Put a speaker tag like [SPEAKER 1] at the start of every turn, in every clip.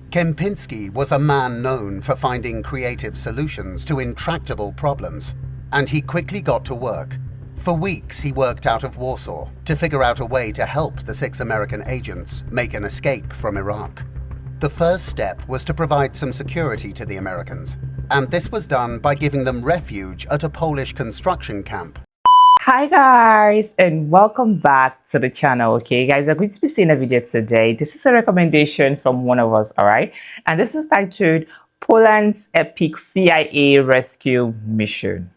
[SPEAKER 1] Kempinski was a man known for finding creative solutions to intractable problems, and he quickly got to work. For weeks, he worked out of Warsaw to figure out a way to help the 6 American agents make an escape from Iraq. The first step was to provide some security to the Americans, and this was done by giving them refuge at a Polish construction camp.
[SPEAKER 2] Hi guys, and welcome back to the channel. Okay guys, we're going to be seeing a video today. This is a recommendation from one of us, all right, and this is titled Poland's Epic CIA Rescue Mission.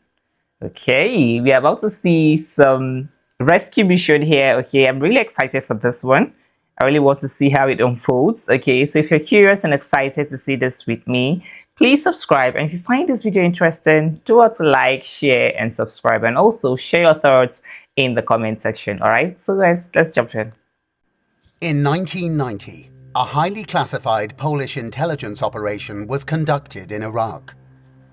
[SPEAKER 2] Okay, we are about to see some rescue mission here. Okay, I'm really excited for this one. I really want to see how it unfolds. Okay, so if you're curious and excited to see this with me, please subscribe, and if you find this video interesting, do want to like, share, and subscribe, and also share your thoughts in the comment section. All right, so guys, let's jump in.
[SPEAKER 1] In 1990, a highly classified Polish intelligence operation was conducted in Iraq.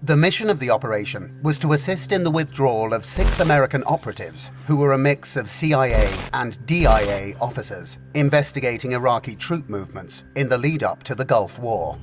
[SPEAKER 1] The mission of the operation was to assist in the withdrawal of 6 American operatives who were a mix of CIA and DIA officers investigating Iraqi troop movements in the lead-up to the Gulf War.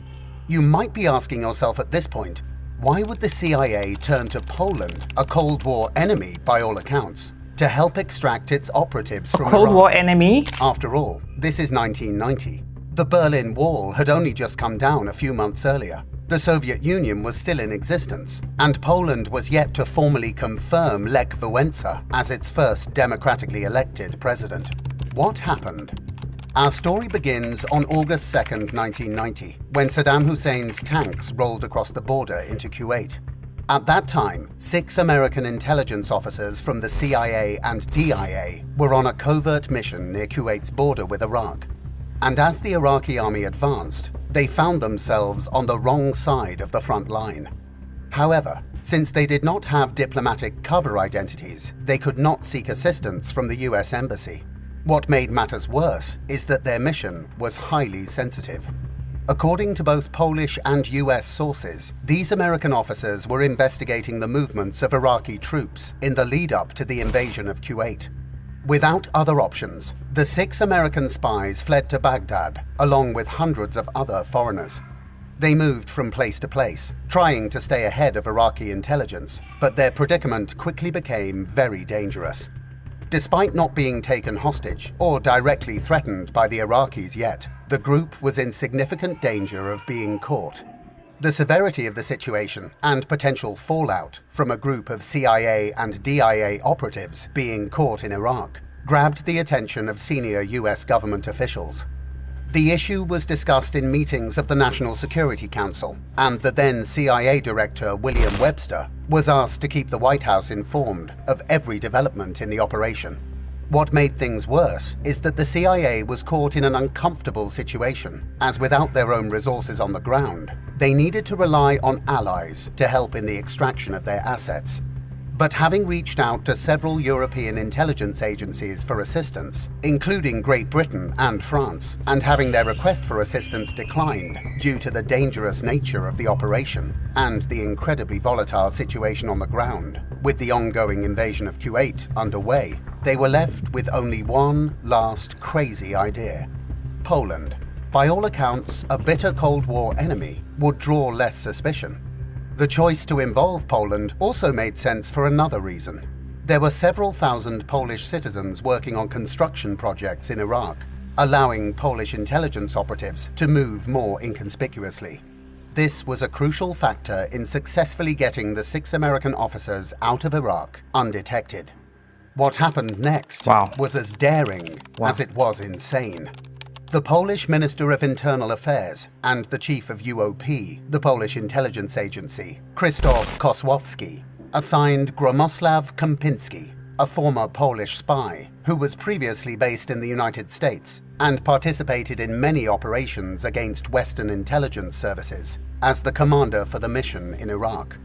[SPEAKER 1] You might be asking yourself at this point, why would the CIA turn to Poland, a Cold War enemy by all accounts, to help extract its operatives from
[SPEAKER 2] Cold
[SPEAKER 1] Iraq?
[SPEAKER 2] War enemy?
[SPEAKER 1] After all, this is 1990. The Berlin Wall had only just come down a few months earlier. The Soviet Union was still in existence, and Poland was yet to formally confirm Lech Wałęsa as its first democratically elected president. What happened? Our story begins on August 2nd, 1990, when Saddam Hussein's tanks rolled across the border into Kuwait. At that time, 6 American intelligence officers from the CIA and DIA were on a covert mission near Kuwait's border with Iraq. And as the Iraqi army advanced, they found themselves on the wrong side of the front line. However, since they did not have diplomatic cover identities, they could not seek assistance from the US Embassy. What made matters worse is that their mission was highly sensitive. According to both Polish and US sources, these American officers were investigating the movements of Iraqi troops in the lead-up to the invasion of Kuwait. Without other options, the 6 American spies fled to Baghdad, along with hundreds of other foreigners. They moved from place to place, trying to stay ahead of Iraqi intelligence, but their predicament quickly became very dangerous. Despite not being taken hostage or directly threatened by the Iraqis yet, the group was in significant danger of being caught. The severity of the situation and potential fallout from a group of CIA and DIA operatives being caught in Iraq grabbed the attention of senior US government officials. The issue was discussed in meetings of the National Security Council, and the then CIA Director William Webster was asked to keep the White House informed of every development in the operation. What made things worse is that the CIA was caught in an uncomfortable situation, as without their own resources on the ground, they needed to rely on allies to help in the extraction of their assets. But having reached out to several European intelligence agencies for assistance, including Great Britain and France, and having their request for assistance declined due to the dangerous nature of the operation and the incredibly volatile situation on the ground, with the ongoing invasion of Kuwait underway, they were left with only one last crazy idea. Poland, by all accounts a bitter Cold War enemy, would draw less suspicion. The choice to involve Poland also made sense for another reason. There were several thousand Polish citizens working on construction projects in Iraq, allowing Polish intelligence operatives to move more inconspicuously. This was a crucial factor in successfully getting the 6 American officers out of Iraq undetected. What happened next was as daring as it was insane. The Polish Minister of Internal Affairs and the Chief of UOP, the Polish intelligence agency, Krzysztof Kosłowski, assigned Gromosław Kempinski, a former Polish spy who was previously based in the United States and participated in many operations against Western intelligence services, as the commander for the mission in Iraq.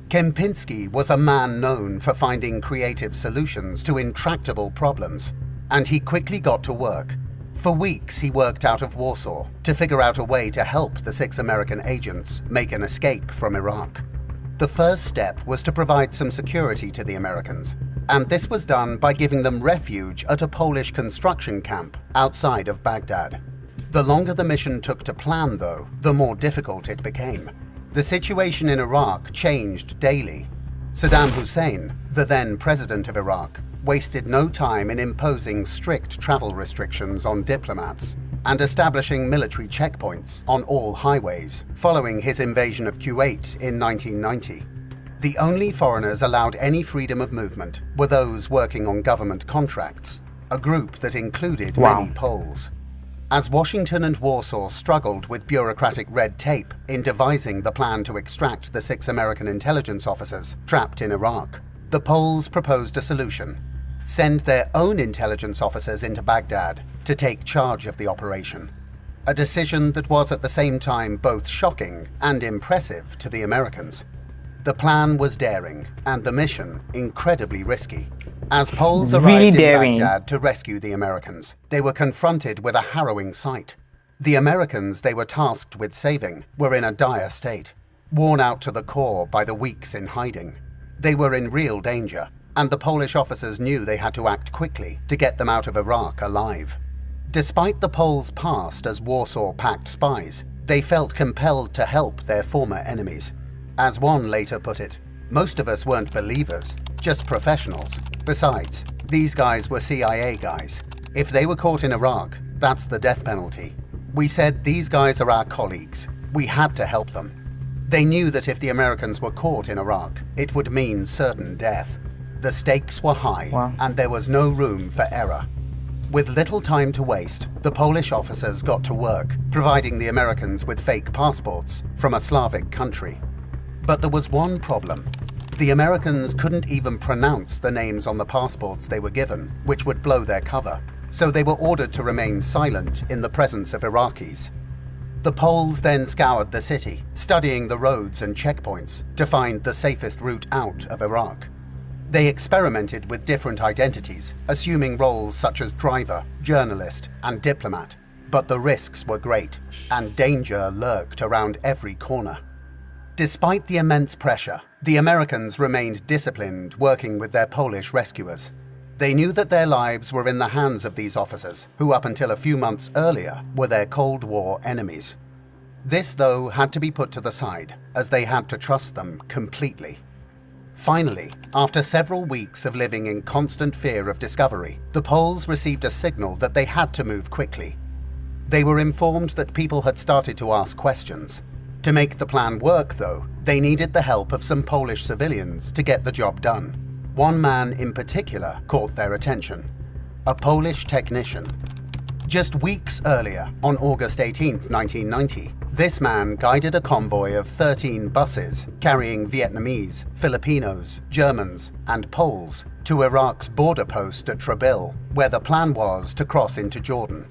[SPEAKER 1] Kempinski was a man known for finding creative solutions to intractable problems, and he quickly got to work. For weeks, he worked out of Warsaw to figure out a way to help the 6 American agents make an escape from Iraq. The first step was to provide some security to the Americans, and this was done by giving them refuge at a Polish construction camp outside of Baghdad. The longer the mission took to plan, though, the more difficult it became. The situation in Iraq changed daily. Saddam Hussein, the then president of Iraq, wasted no time in imposing strict travel restrictions on diplomats and establishing military checkpoints on all highways following his invasion of Kuwait in 1990. The only foreigners allowed any freedom of movement were those working on government contracts, a group that included many Poles. As Washington and Warsaw struggled with bureaucratic red tape in devising the plan to extract the 6 American intelligence officers trapped in Iraq, the Poles proposed a solution: send their own intelligence officers into Baghdad to take charge of the operation. A decision that was at the same time both shocking and impressive to the Americans. The plan was daring and the mission incredibly risky. As Poles arrived in Baghdad to rescue the Americans, they were confronted with a harrowing sight. The Americans they were tasked with saving were in a dire state, worn out to the core by the weeks in hiding. They were in real danger, and the Polish officers knew they had to act quickly to get them out of Iraq alive. Despite the Poles' past as Warsaw-pact spies, they felt compelled to help their former enemies. As one later put it, "Most of us weren't believers, just professionals. Besides, these guys were CIA guys. If they were caught in Iraq, that's the death penalty. We said these guys are our colleagues. We had to help them." They knew that if the Americans were caught in Iraq, it would mean certain death. The stakes were high, and there was no room for error. With little time to waste, the Polish officers got to work, providing the Americans with fake passports from a Slavic country. But there was one problem. The Americans couldn't even pronounce the names on the passports they were given, which would blow their cover, so they were ordered to remain silent in the presence of Iraqis. The Poles then scoured the city, studying the roads and checkpoints to find the safest route out of Iraq. They experimented with different identities, assuming roles such as driver, journalist, and diplomat, but the risks were great, and danger lurked around every corner. Despite the immense pressure, the Americans remained disciplined, working with their Polish rescuers. They knew that their lives were in the hands of these officers, who up until a few months earlier were their Cold War enemies. This, though, had to be put to the side, as they had to trust them completely. Finally, after several weeks of living in constant fear of discovery, the Poles received a signal that they had to move quickly. They were informed that people had started to ask questions. To make the plan work, though, they needed the help of some Polish civilians to get the job done. One man in particular caught their attention: a Polish technician. Just weeks earlier, on August 18, 1990, this man guided a convoy of 13 buses carrying Vietnamese, Filipinos, Germans, and Poles to Iraq's border post at Trabil, where the plan was to cross into Jordan.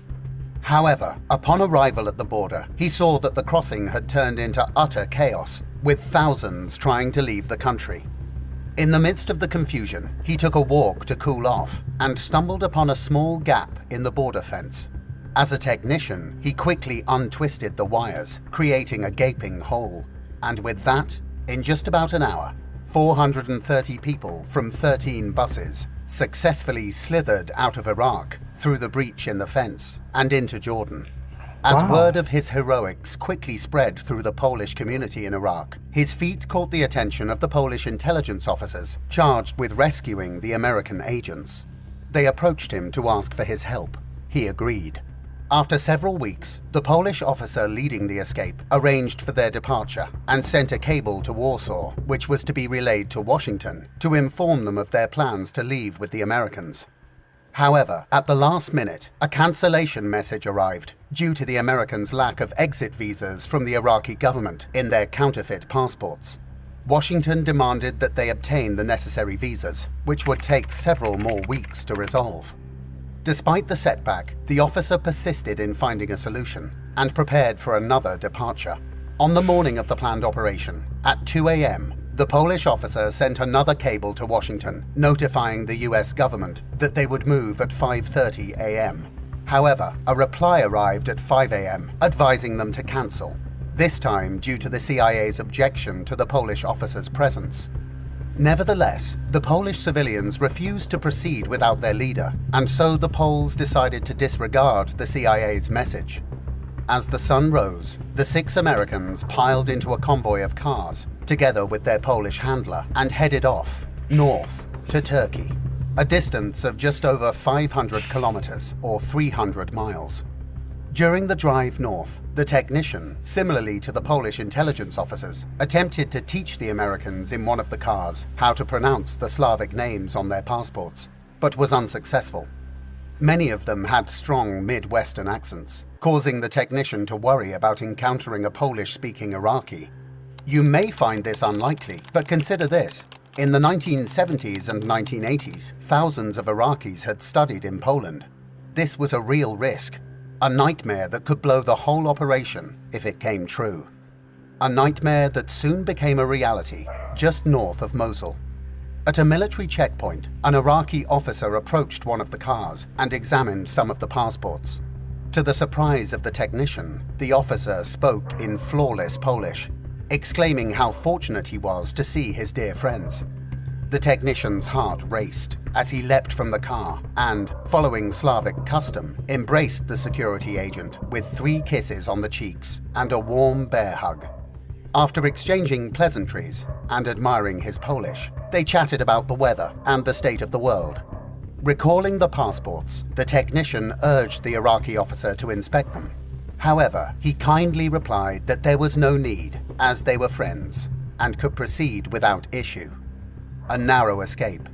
[SPEAKER 1] However, upon arrival at the border, he saw that the crossing had turned into utter chaos, with thousands trying to leave the country. In the midst of the confusion, he took a walk to cool off and stumbled upon a small gap in the border fence. As a technician, he quickly untwisted the wires, creating a gaping hole. And with that, in just about an hour, 430 people from 13 buses successfully slithered out of Iraq through the breach in the fence and into Jordan. As word of his heroics quickly spread through the Polish community in Iraq, his feat caught the attention of the Polish intelligence officers charged with rescuing the American agents. They approached him to ask for his help. He agreed. After several weeks, the Polish officer leading the escape arranged for their departure and sent a cable to Warsaw, which was to be relayed to Washington to inform them of their plans to leave with the Americans. However, at the last minute, a cancellation message arrived due to the Americans' lack of exit visas from the Iraqi government in their counterfeit passports. Washington demanded that they obtain the necessary visas, which would take several more weeks to resolve. Despite the setback, the officer persisted in finding a solution and prepared for another departure. On the morning of the planned operation, at 2 a.m., the Polish officer sent another cable to Washington, notifying the US government that they would move at 5:30 a.m. However, a reply arrived at 5 a.m., advising them to cancel, this time due to the CIA's objection to the Polish officer's presence. Nevertheless, the Polish civilians refused to proceed without their leader, and so the Poles decided to disregard the CIA's message. As the sun rose, the 6 Americans piled into a convoy of cars, together with their Polish handler, and headed off, north, to Turkey, a distance of just over 500 kilometers, or 300 miles. During the drive north, the technician, similarly to the Polish intelligence officers, attempted to teach the Americans in one of the cars how to pronounce the Slavic names on their passports, but was unsuccessful. Many of them had strong Midwestern accents, causing the technician to worry about encountering a Polish-speaking Iraqi. You may find this unlikely, but consider this. In the 1970s and 1980s, thousands of Iraqis had studied in Poland. This was a real risk, a nightmare that could blow the whole operation if it came true. A nightmare that soon became a reality just north of Mosul. At a military checkpoint, an Iraqi officer approached one of the cars and examined some of the passports. To the surprise of the technician, the officer spoke in flawless Polish, exclaiming how fortunate he was to see his dear friends. The technician's heart raced as he leapt from the car and, following Slavic custom, embraced the security agent with 3 kisses on the cheeks and a warm bear hug. After exchanging pleasantries and admiring his Polish, they chatted about the weather and the state of the world. Recalling the passports, the technician urged the Iraqi officer to inspect them. However, he kindly replied that there was no need, as they were friends, and could proceed without issue. A narrow escape.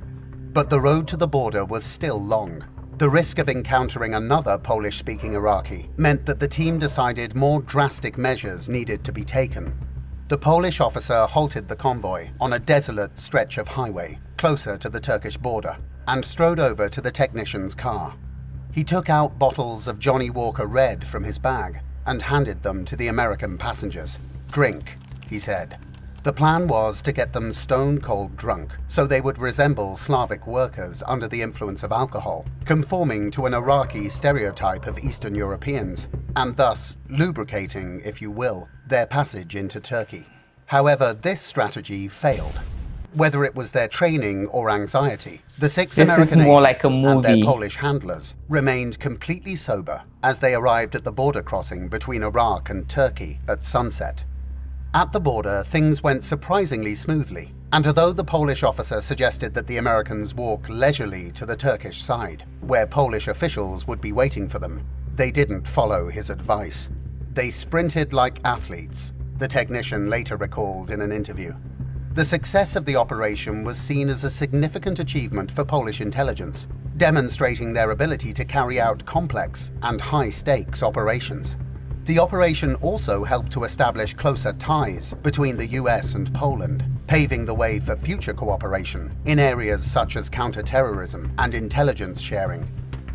[SPEAKER 1] But the road to the border was still long. The risk of encountering another Polish-speaking Iraqi meant that the team decided more drastic measures needed to be taken. The Polish officer halted the convoy on a desolate stretch of highway closer to the Turkish border and strode over to the technician's car. He took out bottles of Johnny Walker Red from his bag and handed them to the American passengers. "Drink," he said. The plan was to get them stone-cold drunk so they would resemble Slavic workers under the influence of alcohol, conforming to an Iraqi stereotype of Eastern Europeans, and thus lubricating, if you will, their passage into Turkey. However, this strategy failed. Whether it was their training or anxiety, the 6 American agents and their Polish handlers remained completely sober as they arrived at the border crossing between Iraq and Turkey at sunset. At the border, things went surprisingly smoothly, and although the Polish officer suggested that the Americans walk leisurely to the Turkish side, where Polish officials would be waiting for them, they didn't follow his advice. They sprinted like athletes, the technician later recalled in an interview. The success of the operation was seen as a significant achievement for Polish intelligence, demonstrating their ability to carry out complex and high-stakes operations. The operation also helped to establish closer ties between the US and Poland, paving the way for future cooperation in areas such as counterterrorism and intelligence sharing.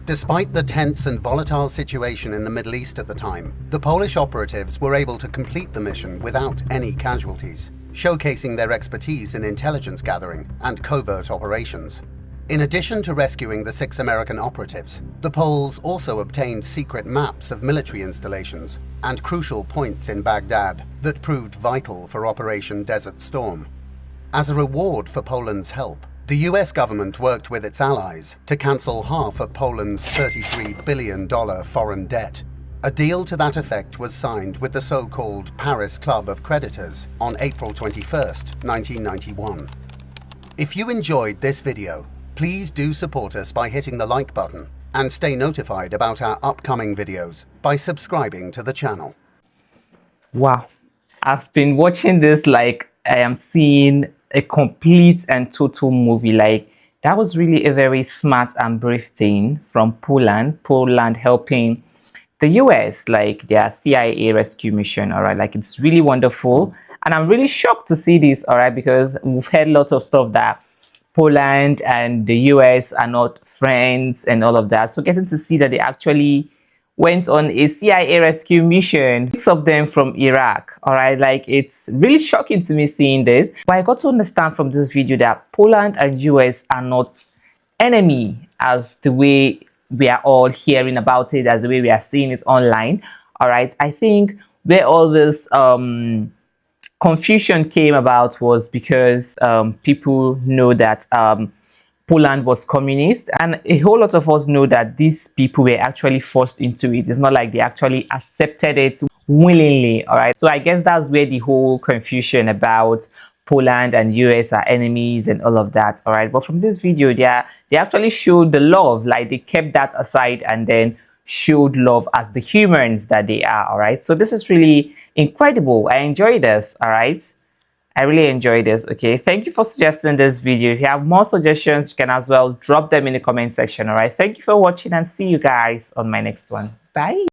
[SPEAKER 1] Despite the tense and volatile situation in the Middle East at the time, the Polish operatives were able to complete the mission without any casualties, showcasing their expertise in intelligence gathering and covert operations. In addition to rescuing the 6 American operatives, the Poles also obtained secret maps of military installations and crucial points in Baghdad that proved vital for Operation Desert Storm. As a reward for Poland's help, the US government worked with its allies to cancel half of Poland's $33 billion foreign debt. A deal to that effect was signed with the so-called Paris Club of Creditors on April 21, 1991. If you enjoyed this video, please do support us by hitting the like button and stay notified about our upcoming videos by subscribing to the channel.
[SPEAKER 2] Wow, I've been watching this like I am seeing a complete and total movie. Like, that was really a very smart and brave thing from Poland helping the US, like their CIA rescue mission. All right, like, it's really wonderful, and I'm really shocked to see this. All right, because we've heard lots of stuff that Poland and the US are not friends and all of that. So getting to see that they actually went on a CIA rescue mission, 6 of them from Iraq. All right, like, it's really shocking to me seeing this. But I got to understand from this video that Poland and US are not enemy as the way we are all hearing about it, as the way we are seeing it online. All right, I think where all this confusion came about was because people know that Poland was communist, and a whole lot of us know that these people were actually forced into it. It's not like they actually accepted it willingly. All right, so I guess that's where the whole confusion about Poland and US are enemies and all of that. All right, but from this video, they actually showed the love, like they kept that aside and then showed love as the humans that they are. All right, so this is really incredible. I enjoy this. All right, I really enjoy this. Okay, thank you for suggesting this video. If you have more suggestions, you can as well drop them in the comment section. All right, thank you for watching and see you guys on my next one. Bye.